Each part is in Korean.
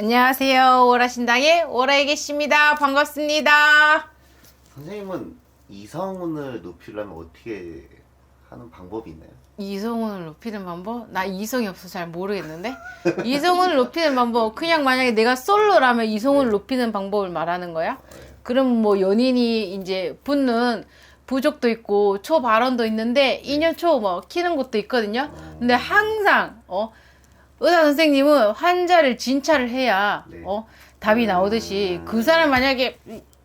안녕하세요. 오라신당의 오라에 계십니다. 반갑습니다. 선생님은 이성운을 높이려면 어떻게 하는 방법이 있나요? 이성운을 높이는 방법? 나 이성이 없어서 잘 모르겠는데? 이성운을 높이는 방법, 그냥 만약에 내가 솔로라면 이성운을 높이는 방법을 말하는 거야? 그럼 뭐 연인이 이제 붙는 부족도 있고 초발언도 있는데 2년 초 뭐 키는 것도 있거든요. 근데 항상 의사 선생님은 환자를 진찰을 해야 네. 답이 나오듯이 그 사람 만약에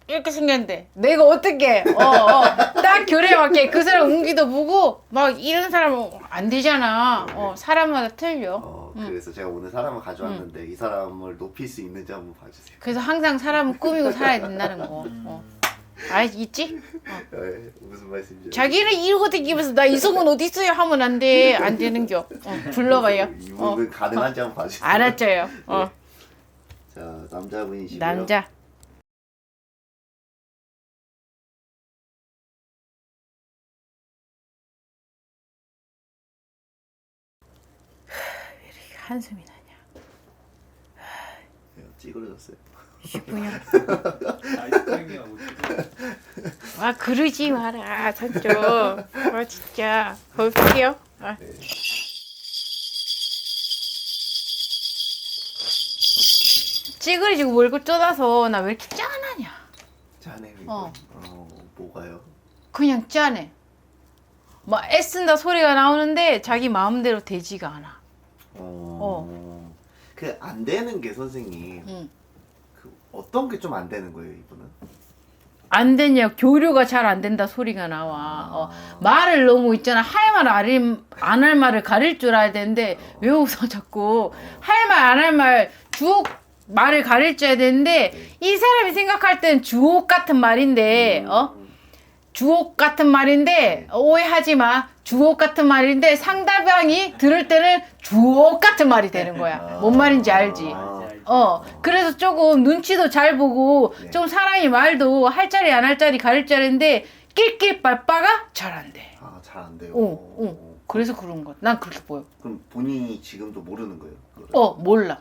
이렇게 생겼는데 내가 어떻게 딱 결에 맞게 그 사람 운기도 보고 막 이런 사람은 안 되잖아. 사람마다 틀려. 그래서 제가 오늘 사람을 가져왔는데 이 사람을 높일 수 있는지 한번 봐주세요. 그래서 항상 사람은 꾸미고 살아야 된다는 거. 알겠지? 네, 무슨 말씀이죠? 자기는 이러고 다니면서 나 이성은 어디 있어요 하면 안 돼. 안 되는겨. 불러봐요. 이분은 가능한지 한번 봐주세요. 알았죠요. 네. 자, 남자분이시고요. 남자. 왜 이렇게 한숨이 나냐? 찌그러졌어요. 그냥 아이스크림이야 뭐지? 아 그러지 마라 산쪽. 진짜 볼게요. 네. 찌그러지고 몰고 쪄다서 나 왜 이렇게 짠하냐? 짠해. 뭐가요? 그냥 짠해. 막 애쓴다 소리가 나오는데 자기 마음대로 되지가 않아. 그 안 되는 게 선생님. 응. 그 어떤 게 좀 안 되는 거예요, 이분은? 안 되냐, 교류가 잘 안 된다 소리가 나와. 말을 너무 있잖아. 할 말, 안 할 말을 가릴 줄 알아야 되는데, 왜 웃어, 자꾸. 할 말, 안 할 말, 주옥 말을 가릴 줄 알아야 되는데, 이 사람이 생각할 땐 주옥 같은 말인데, 주옥 같은 말인데, 오해하지 마. 주옥 같은 말인데, 상대방이 들을 때는 주옥 같은 말이 되는 거야. 뭔 말인지 알지? 그래서 조금 눈치도 잘 보고, 네. 좀 사람이 말도 할 자리 안 할 자리 가릴 줄 알았는데, 낄낄 빨빠가 잘 안 돼. 아, 잘 안 돼요. 그래서 그런 거. 난 그렇게 보여. 그럼 본인이 지금도 모르는 거예요? 그거를? 몰라.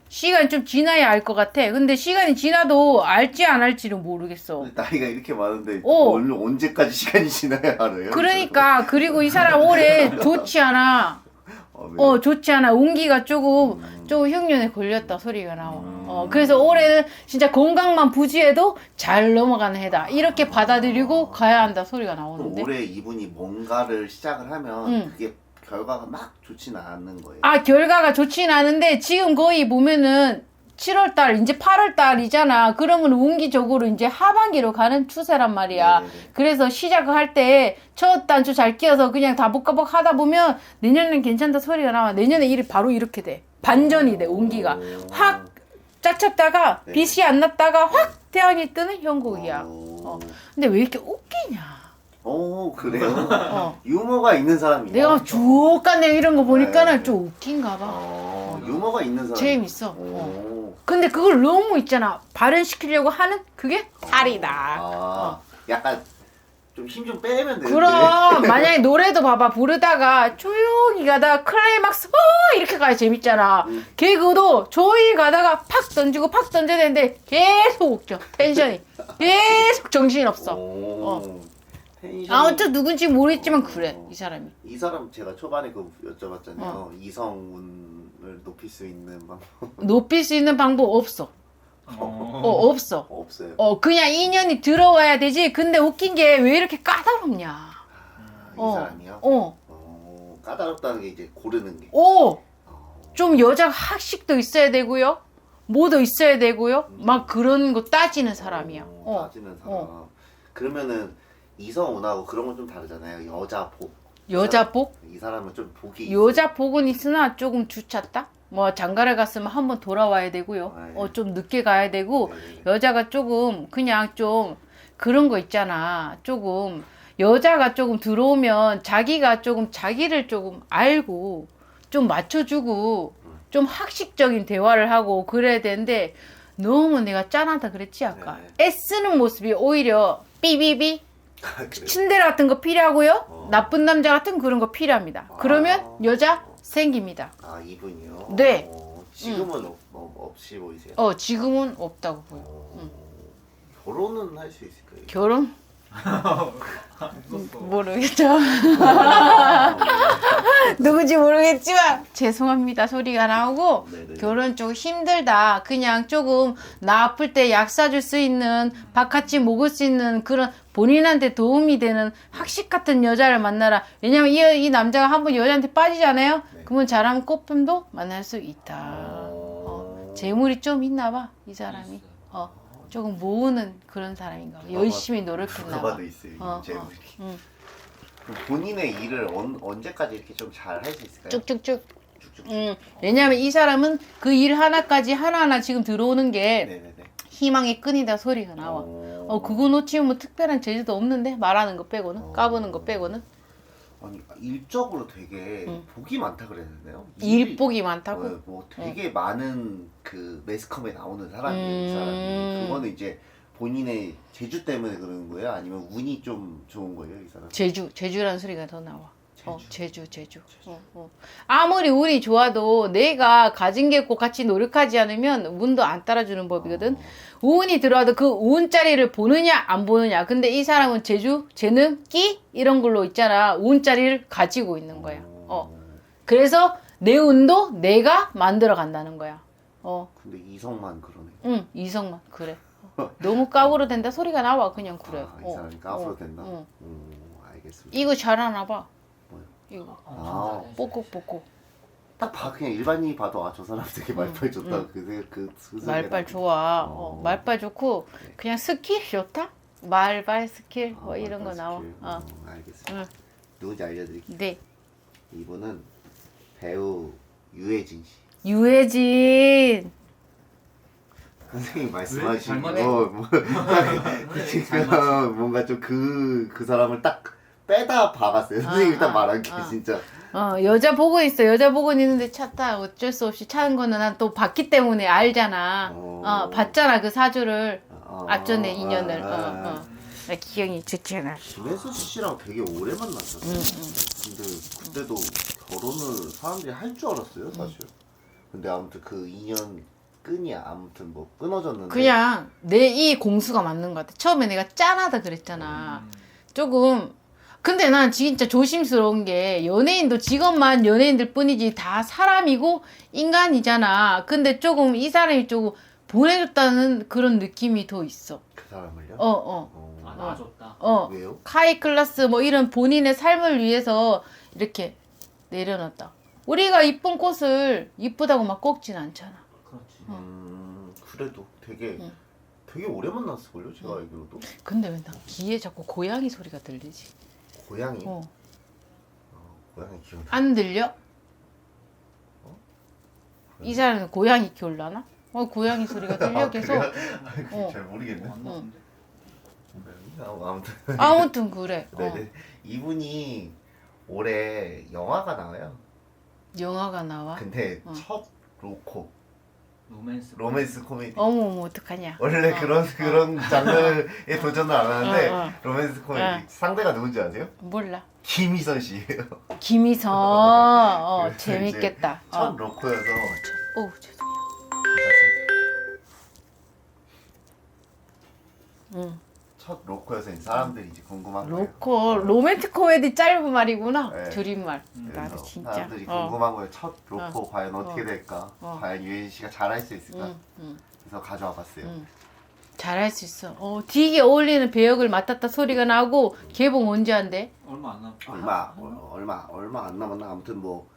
시간이 좀 지나야 알 것 같아. 근데 시간이 지나도 알지 안 알지는 모르겠어. 근데 나이가 이렇게 많은데 어. 언제까지 시간이 지나야 알아요? 그러니까, 그리고 이 사람 올해 좋지 않아. 왜요? 좋지 않아. 운기가 조금 흉년에 걸렸다 소리가 나와. 그래서 올해는 진짜 건강만 부지해도 잘 넘어가는 해다. 이렇게 받아들이고 가야 한다 소리가 그럼 나오는데. 올해 이분이 뭔가를 시작을 하면 그게 결과가 막 좋지는 않는 거예요. 결과가 좋진 않은데 지금 거의 보면은 7월달 이제 8월달이잖아. 그러면 운기적으로 이제 하반기로 가는 추세란 말이야. 네네네. 그래서 시작을 할 때 첫 단추 잘 끼워서 그냥 다 복가복 하다 보면 내년엔 괜찮다 소리가 나와. 내년에 일이 바로 이렇게 돼. 반전이 돼. 운기가 확 짜쳤다가 네. 빛이 안 났다가 확 태양이 뜨는 형국이야. 근데 왜 이렇게 웃기냐? 그래요? 유머가 있는 사람이에요. 내가 주옥간내 이런 거 보니까는 네. 좀 웃긴가 봐. 유머가 있는 사람. 재밌어. 근데 그걸 너무 있잖아. 발현시키려고 하는 그게 탈이다. 약간 좀 힘 좀 빼면 되는데. 그럼 만약에 노래도 봐봐. 부르다가 조용히 가다가 클라이막스 이렇게 가야 재밌잖아. 개그도 조용히 가다가 팍 던지고 팍 던져야 되는데 계속 웃겨. 텐션이 계속 정신없어. 텐션이- 아무튼 누군지 모르겠지만 그래 이 사람이. 이 사람 제가 초반에 여쭤봤잖아요. 이성운을 높일 수 있는 방법. 높일 수 있는 방법 없어. 없어. 없어요. 그냥 인연이 들어와야 되지. 근데 웃긴 게 왜 이렇게 까다롭냐. 이 사람이요? 까다롭다는 게 이제 고르는 게. 좀 여자 학식도 있어야 되고요. 뭐도 있어야 되고요. 막 그런 거 따지는 사람이야. 따지는 사람. 그러면은 이성운하고 그런 건 좀 다르잖아요. 여자 복. 여자 복? 이 사람은 좀 복이 여자 복은 있으나 조금 주찼다? 뭐 장가를 갔으면 한번 돌아와야 되고요. 좀 늦게 가야 되고 네네네. 여자가 조금 그냥 좀 그런 거 있잖아. 조금 여자가 조금 들어오면 자기가 조금 자기를 조금 알고 좀 맞춰주고 좀 학식적인 대화를 하고 그래야 되는데 너무 내가 짠하다 그랬지 아까. 네네. 애쓰는 모습이 오히려 삐삐삐 그래요? 침대 같은 거 필요하고요. 나쁜 남자 같은 그런 거 필요합니다. 그러면 여자 생깁니다. 이분이요? 네. 지금은 없이 보이세요? 지금은 없다고 보여. 결혼은 할 수 있을까요? 결혼? 무섭어. 모르겠죠. 누구지 모르겠지만 죄송합니다 소리가 나오고 네네. 결혼 좀 힘들다. 그냥 조금 나 아플 때 약 사줄 수 있는 밥 같이 먹을 수 있는 그런 본인한테 도움이 되는 학식 같은 여자를 만나라. 왜냐면 이 남자가 한번 여자한테 빠지잖아요. 네. 그러면 잘하면 꽃뱀도 만날 수 있다. 재물이 좀 있나 봐 이 사람이. 조금 모으는 그런 사람인가 봐. 열심히 노력했나 누가 봐. 봐도 있어요. 재물이. 응. 그럼 본인의 일을 언제까지 이렇게 좀 잘 할 수 있을까요? 쭉쭉쭉. 쭉쭉. 왜냐면 이 사람은 그 일 하나까지 하나하나 지금 들어오는 게 네네네. 희망의 끈이다 소리가 나와. 그거 놓치면 뭐 특별한 재주도 없는데 말하는 거 빼고는 까부는 거 빼고는 아니 일적으로 되게 복이 많다 그래야 되나요? 일복이 많다고. 뭐 되게 많은 그 매스컴에 나오는 사람이에요. 이 사람이. 그거는 이제 본인의 재주 때문에 그러는 거예요? 아니면 운이 좀 좋은 거예요, 이 사람? 재주라는 소리가 더 나와. 재주. 아무리 운이 좋아도 내가 가진 게 있고 같이 노력하지 않으면 운도 안 따라주는 법이거든. 운이 들어와도 그 운자리를 보느냐 안 보느냐. 근데 이 사람은 재주, 재능, 끼 이런 걸로 있잖아. 운자리를 가지고 있는 거야. 그래서 내 운도 내가 만들어 간다는 거야. 근데 이성만 그러네. 응, 이성만 그래. 너무 까불어 된다 소리가 나와 그냥 그래. 이 사람이 까불어 된다. 응. 알겠습니다. 이거 잘하나 봐. 뭐요? 이거 뽀꼬. 딱 그냥 일반인이 봐도 저 사람 되게 말빨 좋다. 그 말빨 좋아. 말빨 좋고 그냥 스킬 좋다. 말빨 스킬 뭐 이런 거 나와. 알겠습니다. 누군지 알려드릴게요. 네. 이분은 배우 유해진 씨. 유해진. 선생님 말씀하신 잘 지금 뭔가 좀 그 사람을 딱 빼다 박았어요. 선생님이 딱 말한 게 진짜. 여자 보고 있어. 여자 보고 있는데 찾다 어쩔 수 없이 찾은 거는 난 또 봤기 때문에 알잖아. 봤잖아 그 사주를. 앞전에 인연을. 나 기억이 좋잖아. 김혜수 씨랑 되게 오래 만났잖아요. 근데 그때도 결혼을 사람들이 할 줄 알았어요, 사실. 근데 아무튼 그 인연 끈이 아무튼 뭐 끊어졌는데. 그냥 내 이 공수가 맞는 것 같아. 처음에 내가 짠하다 그랬잖아. 조금. 근데 난 진짜 조심스러운 게 연예인도 직업만 연예인들 뿐이지 다 사람이고 인간이잖아. 근데 조금 이 사람이 조금 보내줬다는 그런 느낌이 더 있어. 그 사람을요? 놔줬다. 왜요? 카이 클라스 뭐 이런 본인의 삶을 위해서 이렇게 내려놨다. 우리가 이쁜 꽃을 이쁘다고 막 꺾진 않잖아. 그렇지. 그래도 되게 오래 만났을걸요, 제가 알기로도. 근데 왜 난 귀에 자꾸 고양이 소리가 들리지? 고양이? 고양이 기억나. 안 들려? 이 사람은 고양이 키울라나? 고양이 소리가 들려 계속. 잘 모르겠네. 안 나쁜데? 아무튼. 아무튼 그래. 네네. 이분이 올해 영화가 나와요. 영화가 나와? 근데 첫 로맨스 코미디. 어머 어떡하냐. 원래 그런 장르에 도전을 안 하는데 로맨스 코미디. 어. 상대가 누군지 아세요? 몰라. 김희선 씨예요. 김희선. 그래서 재밌겠다. 이제 첫 로코여서 오 죄송해요. 첫 로코여서 이제 사람들이 이제 궁금한 거예요. 로코 로맨틱 코미디 짧은 말이구나. 네. 줄임말. 그래서 나도 진짜. 사람들이 궁금한 거예요. 첫 로코 과연 어떻게 될까? 어. 과연 유해진 씨가 잘할 수 있을까? 응. 그래서 가져와 봤어요. 잘할 수 있어. 되게 어울리는 배역을 맡았다 소리가 나고 개봉 언제 한대? 얼마 안 남았어. 얼마 안 남았나? 아무튼 뭐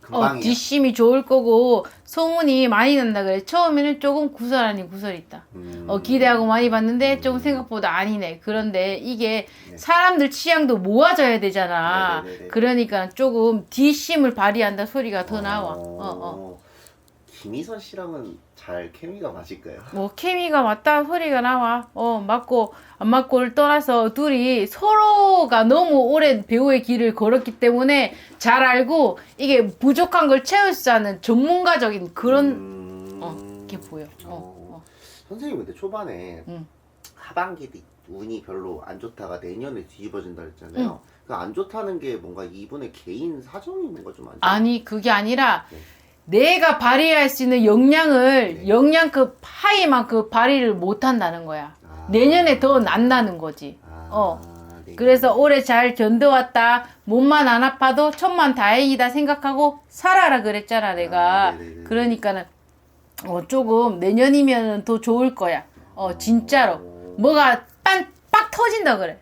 금방이야. 뒷심이 좋을 거고 소문이 많이 난다 그래. 처음에는 조금 구설 아닌 구설이 있다. 기대하고 많이 봤는데 조금 생각보다 아니네. 그런데 이게 사람들 취향도 모아져야 되잖아. 네네네네. 그러니까 조금 뒷심을 발휘한다 소리가 더 나와. 김희선 씨랑은 잘 케미가 맞을까요? 뭐 케미가 맞다 소리가 나와. 맞고 안 맞고를 떠나서 둘이 서로가 너무 오랜 배우의 길을 걸었기 때문에 잘 알고 이게 부족한 걸 채울 수 있는 전문가적인 그런 게 보여. 선생님 근데 초반에 하반기 운이 별로 안 좋다가 내년에 뒤집어진다 그랬잖아요. 그 안 좋다는 게 뭔가 이분의 개인 사정이 뭔가 좀 안 좋아요? 아니 그게 아니라 네. 내가 발휘할 수 있는 역량을 역량급 하이만큼 발휘를 못 한다는 거야. 내년에 더 난다는 거지. 네. 그래서 올해 잘 견뎌왔다. 몸만 안 아파도 천만 다행이다 생각하고 살아라 그랬잖아 내가. 네네네. 그러니까는 조금 내년이면 더 좋을 거야. 진짜로 뭐가 빡 터진다 그래.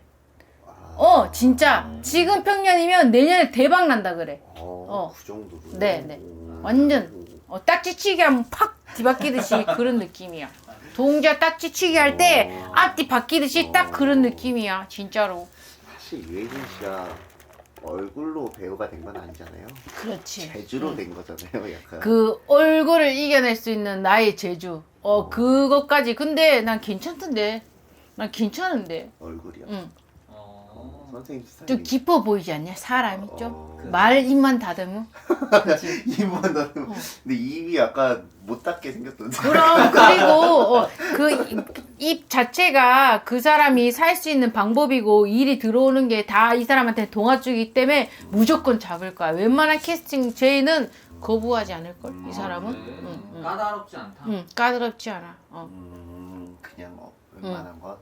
진짜 지금 평년이면 내년에 대박 난다 그래. 그 정도로. 네. 완전 딱지치기 하면 팍 뒤바뀌듯이 그런 느낌이야. 동자 딱지치기 할 때 앞뒤 바뀌듯이 딱 그런 느낌이야 진짜로. 사실 유해진 씨가 얼굴로 배우가 된 건 아니잖아요. 그렇지. 재주로 된 거잖아요, 약간. 그 얼굴을 이겨낼 수 있는 나의 재주. 그것까지. 근데 난 괜찮던데. 난 괜찮은데. 얼굴이요. 응. 선생님 스타일. 좀 깊어 보이지 않냐? 사람이 좀. 어. 말 입만 닫으면. 그치? 입만 나는. 근데 입이 약간 못 닫게 생겼던데. 그럼 그리고 그 입 자체가 그 사람이 살 수 있는 방법이고 일이 들어오는 게 다 이 사람한테 동아주기 때문에 무조건 잡을 거야. 웬만한 캐스팅 제의는 거부하지 않을 걸. 이 사람은. 응. 까다롭지 않다. 까다롭지 않아. 그냥 웬만한 것.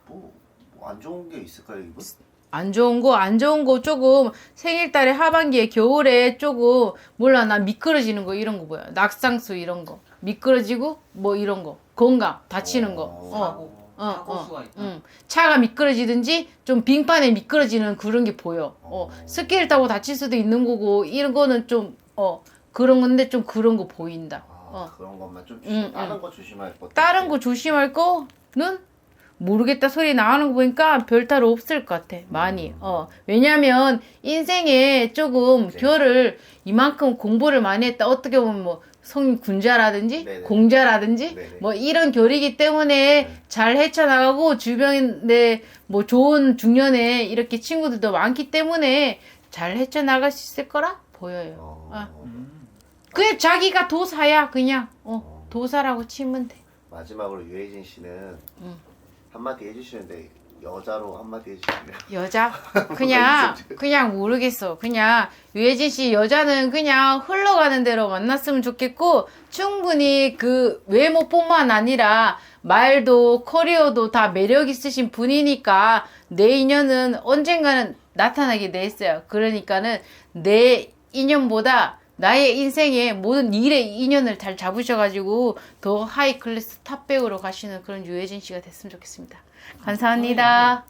뭐 안 좋은 게 있을까요, 이분? 안 좋은 거 조금 생일달에 하반기에 겨울에 조금 몰라 나 미끄러지는 거 이런 거 뭐야 낙상수 이런 거 미끄러지고 뭐 이런 거 건강 다치는 거 사고수가 있다. 차가 미끄러지든지 좀 빙판에 미끄러지는 그런 게 보여. 스키를 타고 다칠 수도 있는 거고 이런 거는 좀 그런 건데 좀 그런 거 보인다. 그런 것만 좀 다른 거 조심할 것. 다른 거 조심할 거는 모르겠다 소리 나오는 거 보니까 별 탈 없을 것 같아. 많이. 왜냐면 인생에 조금 결을 이만큼 공부를 많이 했다. 어떻게 보면 뭐 성인 군자라든지 네네. 공자라든지 네네. 뭐 이런 결이기 때문에 잘 헤쳐나가고 주변에 뭐 좋은 중년에 이렇게 친구들도 많기 때문에 잘 헤쳐나갈 수 있을 거라 보여요. 그냥 자기가 도사야 그냥. 도사라고 치면 돼. 마지막으로 유해진 씨는 한마디 해주시는데 여자로 한마디 해주시면. 여자? 그냥 모르겠어. 그냥 유해진 씨 여자는 그냥 흘러가는 대로 만났으면 좋겠고 충분히 그 외모뿐만 아니라 말도 커리어도 다 매력 있으신 분이니까 내 인연은 언젠가는 나타나게 돼 있어요. 그러니까는 내 인연보다 나의 인생의 모든 일의 인연을 잘 잡으셔가지고 더 하이 클래스 탑백으로 가시는 그런 유해진 씨가 됐으면 좋겠습니다. 감사합니다.